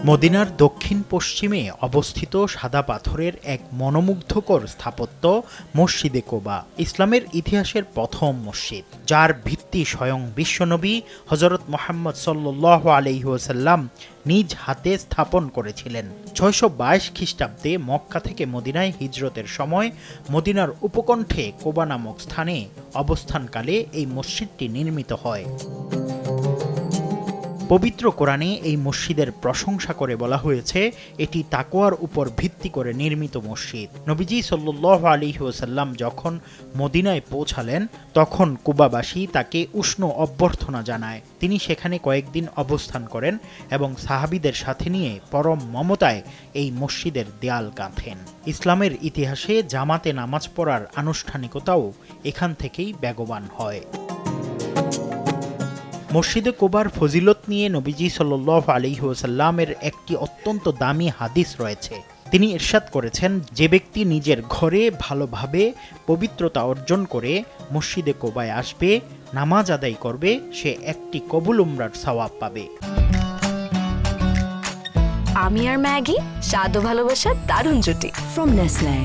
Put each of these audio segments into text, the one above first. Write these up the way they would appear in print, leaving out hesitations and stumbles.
মদিনার দক্ষিণ পশ্চিমে অবস্থিত সাদা পাথরের এক মনোমুগ্ধকর স্থাপত্য মসজিদে কোবা ইসলামের ইতিহাসের প্রথম মসজিদ, যার ভিত্তি স্বয়ং বিশ্বনবী হযরত মুহাম্মদ সাল্লাল্লাহু আলাইহি ওয়াসাল্লাম নিজ হাতে স্থাপন করেছিলেন। ৬২২ খ্রিস্টাব্দে মক্কা থেকে মদিনায় হিজরতের সময় মদিনার উপকণ্ঠে কোবা নামক স্থানে অবস্থানকালে এই মসজিদটি নির্মিত হয়। পবিত্র কোরআনে এই মসজিদের প্রশংসা করে বলা হয়েছে, এটি তাকওয়ার উপর ভিত্তি করে নির্মিত মসজিদ। নবীজি সাল্লাল্লাহু আলাইহি ওয়াসাল্লাম যখন মদিনায় পৌঁছালেন, তখন কুবাবাসী তাকে উষ্ণ অভ্যর্থনা জানায়। তিনি সেখানে কয়েকদিন অবস্থান করেন এবং সাহাবীদের সাথে নিয়ে পরম মমতায় এই মসজিদের দেয়াল গাঁথেন। ইসলামের ইতিহাসে জামাতে নামাজ পড়ার আনুষ্ঠানিকতাও এখান থেকেই বেগবান হয়। মসজিদে কোবার ফজিলত নিয়ে নবীজি সাল্লাল্লাহু আলাইহি ওয়াসাল্লামের একটি অত্যন্ত দামি হাদিস রয়েছে। তিনি ইরশাদ করেছেন, যে ব্যক্তি নিজের ঘরে ভালোভাবে পবিত্রতা অর্জন করে মসজিদে কোবায় আসবে, নামাজ আদায় করবে, সে একটি কবুল উমরার সওয়াব পাবে। আমি আর ম্যাগি, স্বাদ ও ভালোবাসার দারুণ জুটি ফ্রম নেসলে।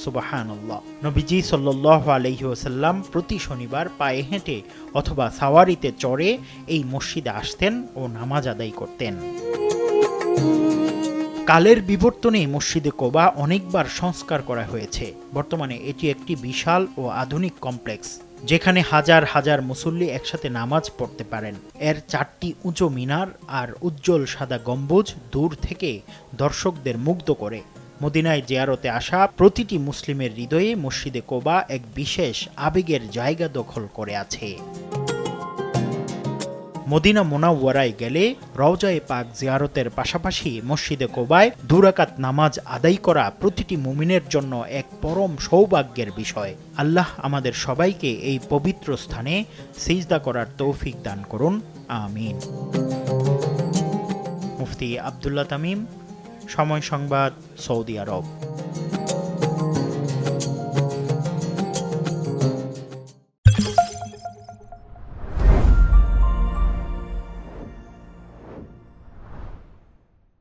সুবহানাল্লাহ। নবীজি সাল্লাল্লাহু আলাইহি ওয়াসাল্লাম প্রতি শনিবার পায়ে হেঁটে অথবা সাওয়ারিতে চড়ে এই মসজিদে আসতেন ও নামাজ আদায় করতেন। কালের বিবর্তনে মসজিদে কোবা অনেকবার সংস্কার করা হয়েছে। বর্তমানে এটি একটি বিশাল ও আধুনিক কমপ্লেক্স, যেখানে হাজার হাজার মুসল্লি একসাথে নামাজ পড়তে পারেন। এর 4টি উঁচু মিনার আর উজ্জ্বল সাদা গম্বুজ দূর থেকে দর্শকদের মুগ্ধ করে। মদিনায় জিয়ারতে আসা প্রতিটি মুসলিমের হৃদয়ে মসজিদে কোবা এক বিশেষ আবেগের জায়গা দখল করে আছে। মদিনা মুনাওয়ারায় গেলে রওজায়ে পাক জিয়ারতের পাশাপাশি মসজিদে কোবায় 2 রাকাত নামাজ আদায় করা প্রতিটি মুমিনের জন্য এক পরম সৌভাগ্যের বিষয়। আল্লাহ আমাদের সবাইকে এই পবিত্র স্থানে সিজদা করার তৌফিক দান করুন, আমিন। মুফতি আব্দুল্লাহ তামিম, সময় সংবাদ, সৌদি আরব।